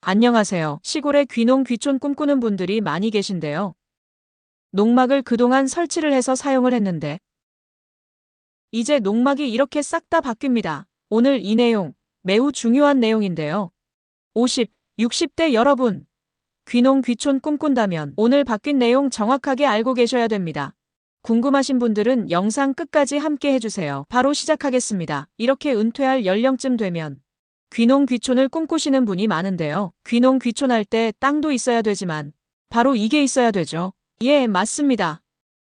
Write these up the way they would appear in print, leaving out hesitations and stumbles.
안녕하세요. 시골에 귀농 귀촌 꿈꾸는 분들이 많이 계신데요. 농막을 그동안 설치를 해서 사용을 했는데 이제 농막이 이렇게 싹 다 바뀝니다. 오늘 이 내용 매우 중요한 내용인데요. 50, 60대 여러분, 귀농 귀촌 꿈꾼다면 오늘 바뀐 내용 정확하게 알고 계셔야 됩니다. 궁금하신 분들은 영상 끝까지 함께 해주세요. 바로 시작하겠습니다. 이렇게 은퇴할 연령쯤 되면 귀농 귀촌을 꿈꾸시는 분이 많은데요. 귀농 귀촌할 때 땅도 있어야 되지만 바로 이게 있어야 되죠. 예, 맞습니다.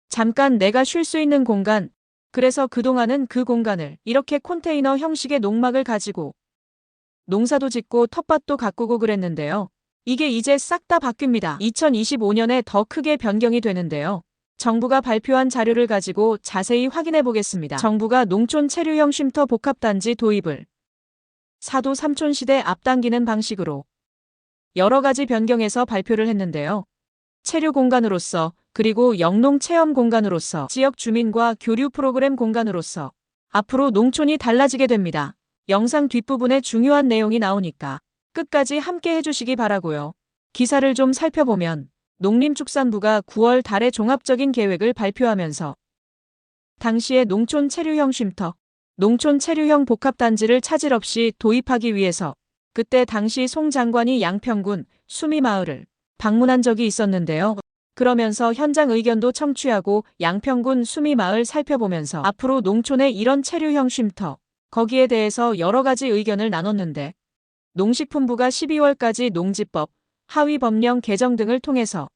잠깐 내가 쉴 수 있는 공간. 그래서 그동안은 그 공간을 이렇게 컨테이너 형식의 농막을 가지고 농사도 짓고 텃밭도 가꾸고 그랬는데요. 이게 이제 싹 다 바뀝니다. 2025년에 더 크게 변경이 되는데요. 정부가 발표한 자료를 가지고 자세히 확인해 보겠습니다. 정부가 농촌 체류형 쉼터 복합단지 도입을 사도 삼촌 시대 앞당기는 방식으로 여러 가지 변경해서 발표를 했는데요. 체류 공간으로서 그리고 영농 체험 공간으로서 지역 주민과 교류 프로그램 공간으로서 앞으로 농촌이 달라지게 됩니다. 영상 뒷부분에 중요한 내용이 나오니까 끝까지 함께 해주시기 바라고요. 기사를 좀 살펴보면 농림축산부가 9월 달에 종합적인 계획을 발표하면서 당시의 농촌 체류형 쉼터, 농촌 체류형 복합단지를 차질 없이 도입하기 위해서 그때 당시 송 장관이 양평군 수미마을을 방문한 적이 있었는데요. 그러면서 현장 의견도 청취하고 양평군 수미마을 살펴보면서 앞으로 농촌에 이런 체류형 쉼터, 거기에 대해서 여러 가지 의견을 나눴는데 농식품부가 12월까지 농지법, 하위법령 개정 등을 통해서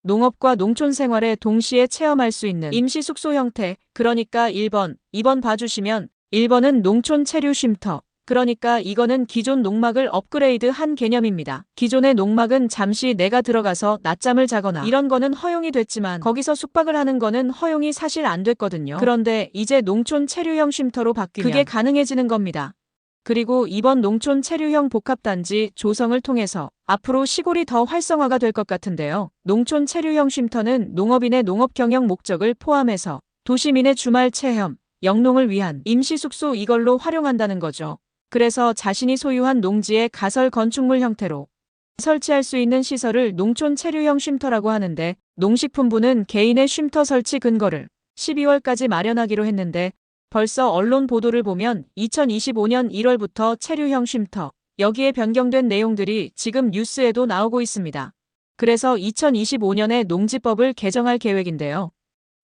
농업과 농촌 생활에 동시에 체험할 수 있는 임시 숙소 형태, 그러니까 1번, 2번 봐주시면 1번은 농촌 체류 쉼터, 그러니까 이거는 기존 농막을 업그레이드 한 개념입니다. 기존의 농막은 잠시 내가 들어가서 낮잠을 자거나 이런 거는 허용이 됐지만 거기서 숙박을 하는 거는 허용이 사실 안 됐거든요. 그런데 이제 농촌 체류형 쉼터로 바뀌면 그게 가능해지는 겁니다. 그리고 이번 농촌 체류형 복합단지 조성을 통해서 앞으로 시골이 더 활성화가 될 것 같은데요. 농촌 체류형 쉼터는 농업인의 농업 경영 목적을 포함해서 도시민의 주말 체험, 영농을 위한 임시숙소 이걸로 활용한다는 거죠. 그래서 자신이 소유한 농지에 가설 건축물 형태로 설치할 수 있는 시설을 농촌 체류형 쉼터라고 하는데 농식품부는 개인의 쉼터 설치 근거를 12월까지 마련하기로 했는데 벌써 언론 보도를 보면 2025년 1월부터 체류형 쉼터, 여기에 변경된 내용들이 지금 뉴스에도 나오고 있습니다. 그래서 2025년에 농지법을 개정할 계획인데요.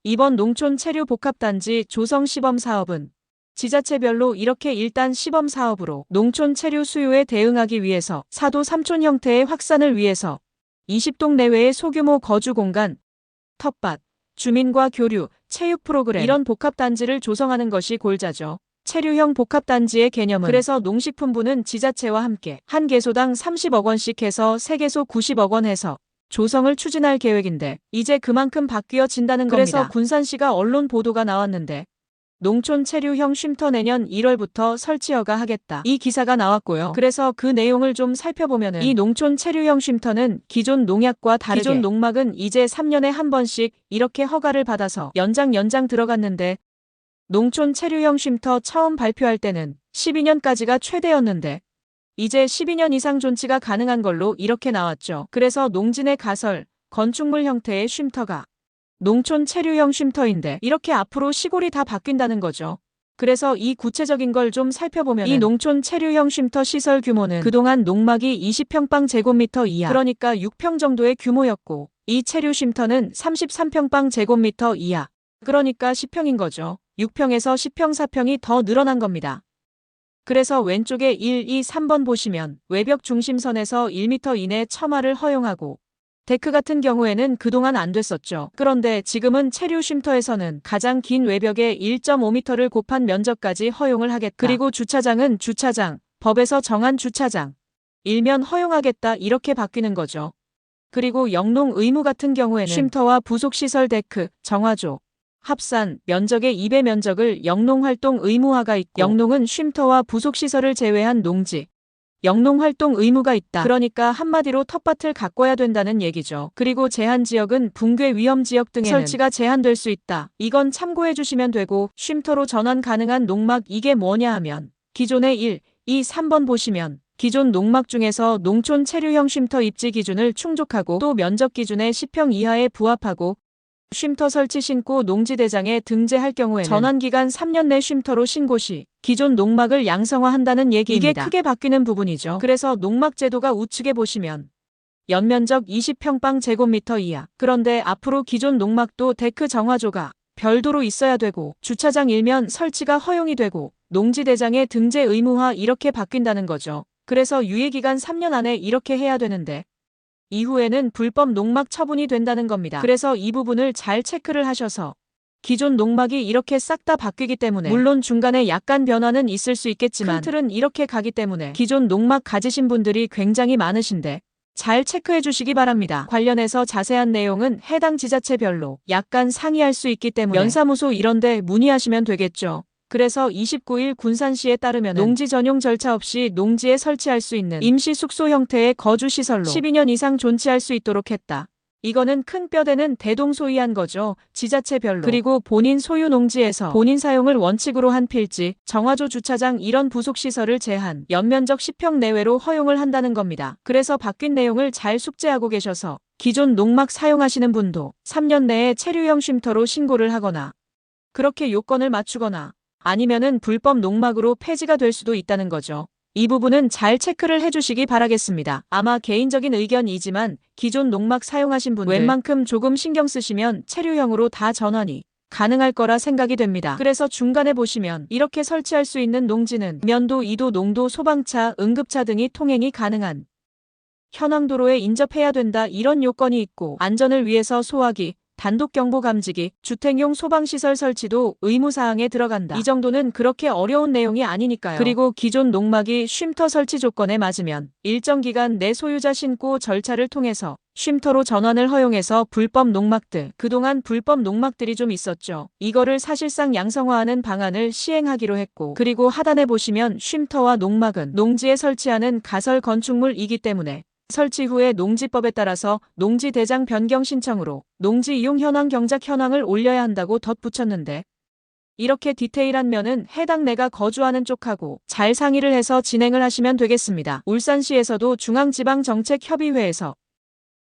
이번 농촌 체류 복합단지 조성 시범 사업은 지자체별로 이렇게 일단 시범 사업으로 농촌 체류 수요에 대응하기 위해서 사도 삼촌 형태의 확산을 위해서 20동 내외의 소규모 거주 공간, 텃밭, 주민과 교류, 체육 프로그램 이런 복합단지를 조성하는 것이 골자죠. 체류형 복합단지의 개념은 그래서 농식품부는 지자체와 함께 한 개소당 30억 원씩 해서 3개소 90억 원 해서 조성을 추진할 계획인데 이제 그만큼 바뀌어진다는 겁니다. 그래서 군산시가 언론 보도가 나왔는데 농촌 체류형 쉼터 내년 1월부터 설치 허가하겠다. 이 기사가 나왔고요. 그래서 그 내용을 좀 살펴보면은 이 농촌 체류형 쉼터는 기존 농약과 다르게 기존 농막은 이제 3년에 한 번씩 이렇게 허가를 받아서 연장 들어갔는데 농촌 체류형 쉼터 처음 발표할 때는 12년까지가 최대였는데 이제 12년 이상 존치가 가능한 걸로 이렇게 나왔죠. 그래서 농진의 가설, 건축물 형태의 쉼터가 농촌 체류형 쉼터인데 이렇게 앞으로 시골이 다 바뀐다는 거죠. 그래서 이 구체적인 걸 좀 살펴보면 이 농촌 체류형 쉼터 시설 규모는 그동안 농막이 20평방 제곱미터 이하, 그러니까 6평 정도의 규모였고 이 체류 쉼터는 33평방 제곱미터 이하, 그러니까 10평인 거죠. 6평에서 10평 4평이 더 늘어난 겁니다. 그래서 왼쪽에 1, 2, 3번 보시면 외벽 중심선에서 1m 이내 처마를 허용하고 데크 같은 경우에는 그동안 안 됐었죠. 그런데 지금은 체류 쉼터에서는 가장 긴 외벽에 1.5m를 곱한 면적까지 허용을 하겠다. 그리고 주차장은 주차장, 법에서 정한 주차장, 일면 허용하겠다 이렇게 바뀌는 거죠. 그리고 영농 의무 같은 경우에는 쉼터와 부속시설 데크, 정화조, 합산, 면적의 2배 면적을 영농활동 의무화가 있고 영농은 쉼터와 부속시설을 제외한 농지, 영농활동 의무가 있다. 그러니까 한마디로 텃밭을 가꿔야 된다는 얘기죠. 그리고 제한지역은 붕괴 위험지역 등에는 설치가 제한될 수 있다. 이건 참고해 주시면 되고 쉼터로 전환 가능한 농막 이게 뭐냐 하면 기존의 1, 2, 3번 보시면 기존 농막 중에서 농촌 체류형 쉼터 입지 기준을 충족하고 또 면적 기준의 10평 이하에 부합하고 쉼터 설치 신고 농지대장에 등재할 경우에는 전환기간 3년 내 쉼터로 신고 시 기존 농막을 양성화한다는 얘기입니다. 이게 크게 바뀌는 부분이죠. 그래서 농막 제도가 우측에 보시면 연면적 20평방 제곱미터 이하. 그런데 앞으로 기존 농막도 데크 정화조가 별도로 있어야 되고 주차장 일면 설치가 허용이 되고 농지대장에 등재 의무화 이렇게 바뀐다는 거죠. 그래서 유예기간 3년 안에 이렇게 해야 되는데 이후에는 불법 농막 처분이 된다는 겁니다. 그래서 이 부분을 잘 체크를 하셔서 기존 농막이 이렇게 싹 다 바뀌기 때문에 물론 중간에 약간 변화는 있을 수 있겠지만 큰 틀은 이렇게 가기 때문에 기존 농막 가지신 분들이 굉장히 많으신데 잘 체크해 주시기 바랍니다. 관련해서 자세한 내용은 해당 지자체별로 약간 상이할 수 있기 때문에 면사무소 이런데 문의하시면 되겠죠. 그래서 29일 군산시에 따르면 농지 전용 절차 없이 농지에 설치할 수 있는 임시 숙소 형태의 거주시설로 12년 이상 존치할 수 있도록 했다. 이거는 큰 뼈대는 대동소이한 거죠. 지자체별로. 그리고 본인 소유 농지에서 본인 사용을 원칙으로 한 필지, 정화조 주차장 이런 부속시설을 제한, 연면적 10평 내외로 허용을 한다는 겁니다. 그래서 바뀐 내용을 잘 숙지하고 계셔서 기존 농막 사용하시는 분도 3년 내에 체류형 쉼터로 신고를 하거나 그렇게 요건을 맞추거나 아니면은 불법 농막으로 폐지가 될 수도 있다는 거죠. 이 부분은 잘 체크를 해주시기 바라겠습니다. 아마 개인적인 의견이지만 기존 농막 사용하신 분들 웬만큼 조금 신경 쓰시면 체류형으로 다 전환이 가능할 거라 생각이 됩니다. 그래서 중간에 보시면 이렇게 설치할 수 있는 농지는 면도, 이도, 농도, 소방차, 응급차 등이 통행이 가능한 현황도로에 인접해야 된다 이런 요건이 있고 안전을 위해서 소화기, 단독경보감지기, 주택용 소방시설 설치도 의무사항에 들어간다. 이 정도는 그렇게 어려운 내용이 아니니까요. 그리고 기존 농막이 쉼터 설치 조건에 맞으면 일정 기간 내 소유자 신고 절차를 통해서 쉼터로 전환을 허용해서 불법 농막들, 그동안 불법 농막들이 좀 있었죠. 이거를 사실상 양성화하는 방안을 시행하기로 했고 그리고 하단에 보시면 쉼터와 농막은 농지에 설치하는 가설 건축물이기 때문에 설치 후에 농지법에 따라서 농지대장 변경 신청으로 농지 이용 현황 경작 현황을 올려야 한다고 덧붙였는데 이렇게 디테일한 면은 해당 내가 거주하는 쪽하고 잘 상의를 해서 진행을 하시면 되겠습니다. 울산시에서도 중앙지방정책협의회에서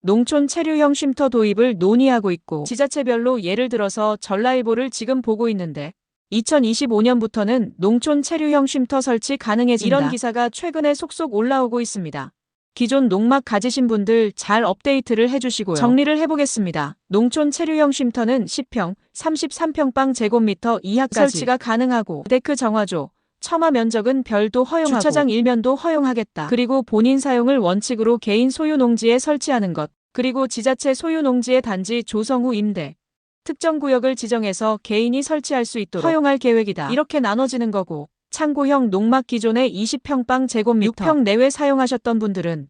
농촌 체류형 쉼터 도입을 논의하고 있고 지자체별로 예를 들어서 전라일보를 지금 보고 있는데 2025년부터는 농촌 체류형 쉼터 설치 가능해진다. 이런 기사가 최근에 속속 올라오고 있습니다. 기존 농막 가지신 분들 잘 업데이트를 해주시고요. 정리를 해보겠습니다. 농촌 체류형 쉼터는 10평, 33평방 제곱미터 이하까지 설치가 가능하고 데크 정화조, 처마 면적은 별도 허용하고 주차장 일면도 허용하겠다. 그리고 본인 사용을 원칙으로 개인 소유 농지에 설치하는 것, 그리고 지자체 소유 농지의 단지 조성 후 임대, 특정 구역을 지정해서 개인이 설치할 수 있도록 허용할 계획이다. 이렇게 나눠지는 거고 창고형 농막 기존의 20평방 제곱미터 6평 내외 사용하셨던 분들은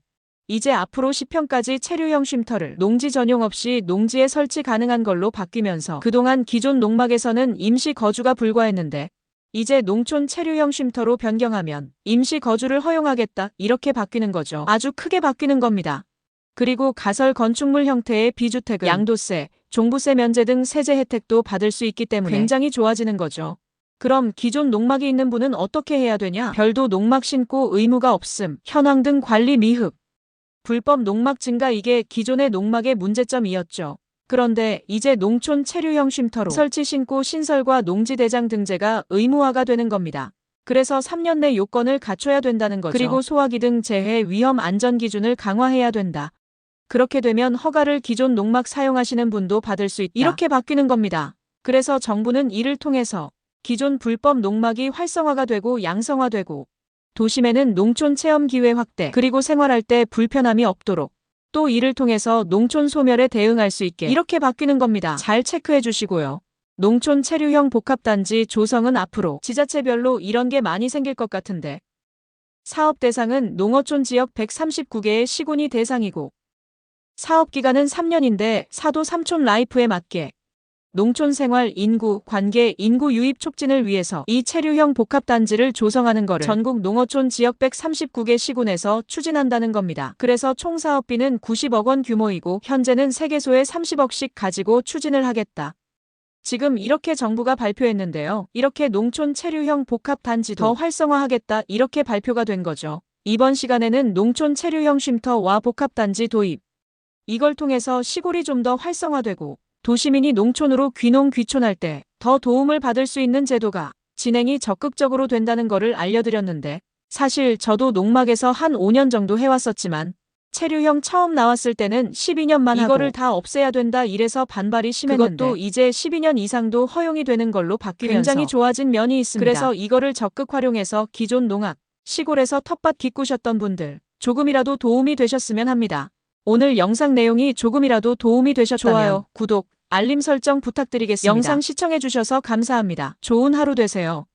이제 앞으로 10평까지 체류형 쉼터를 농지 전용 없이 농지에 설치 가능한 걸로 바뀌면서 그동안 기존 농막에서는 임시 거주가 불과했는데 이제 농촌 체류형 쉼터로 변경하면 임시 거주를 허용하겠다 이렇게 바뀌는 거죠. 아주 크게 바뀌는 겁니다. 그리고 가설 건축물 형태의 비주택은 양도세, 종부세 면제 등 세제 혜택도 받을 수 있기 때문에 굉장히 좋아지는 거죠. 그럼 기존 농막이 있는 분은 어떻게 해야 되냐? 별도 농막 신고 의무가 없음, 현황 등 관리 미흡, 불법 농막 증가 이게 기존의 농막의 문제점이었죠. 그런데 이제 농촌 체류형 쉼터로 설치 신고 신설과 농지대장 등재가 의무화가 되는 겁니다. 그래서 3년 내 요건을 갖춰야 된다는 거죠. 그리고 소화기 등 재해 위험 안전 기준을 강화해야 된다. 그렇게 되면 허가를 기존 농막 사용하시는 분도 받을 수 있다. 이렇게 바뀌는 겁니다. 그래서 정부는 이를 통해서 기존 불법 농막이 활성화가 되고 양성화되고 도심에는 농촌 체험 기회 확대 그리고 생활할 때 불편함이 없도록 또 이를 통해서 농촌 소멸에 대응할 수 있게 이렇게 바뀌는 겁니다. 잘 체크해 주시고요. 농촌 체류형 복합단지 조성은 앞으로 지자체별로 이런 게 많이 생길 것 같은데 사업 대상은 농어촌 지역 139개의 시군이 대상이고 사업 기간은 3년인데 사도 삼촌 라이프에 맞게 농촌 생활 인구, 관계, 인구 유입 촉진을 위해서 이 체류형 복합단지를 조성하는 거를 전국 농어촌 지역 139개 시군에서 추진한다는 겁니다. 그래서 총 사업비는 90억 원 규모이고 현재는 3개소에 30억씩 가지고 추진을 하겠다. 지금 이렇게 정부가 발표했는데요. 이렇게 농촌 체류형 복합단지도 더 활성화하겠다 이렇게 발표가 된 거죠. 이번 시간에는 농촌 체류형 쉼터와 복합단지 도입. 이걸 통해서 시골이 좀 더 활성화되고 도시민이 농촌으로 귀농 귀촌할 때 더 도움을 받을 수 있는 제도가 진행이 적극적으로 된다는 거를 알려드렸는데, 사실 저도 농막에서 한 5년 정도 해왔었지만 체류형 처음 나왔을 때는 12년만 이거를 다 없애야 된다 이래서 반발이 심했는데, 그것도 이제 12년 이상도 허용이 되는 걸로 바뀌면서 굉장히 좋아진 면이 있습니다. 그래서 이거를 적극 활용해서 기존 농악, 시골에서 텃밭 기꾸셨던 분들 조금이라도 도움이 되셨으면 합니다. 오늘 영상 내용이 조금이라도 도움이 되셨다면 좋아요, 구독, 알림 설정 부탁드리겠습니다. 영상 시청해주셔서 감사합니다. 좋은 하루 되세요.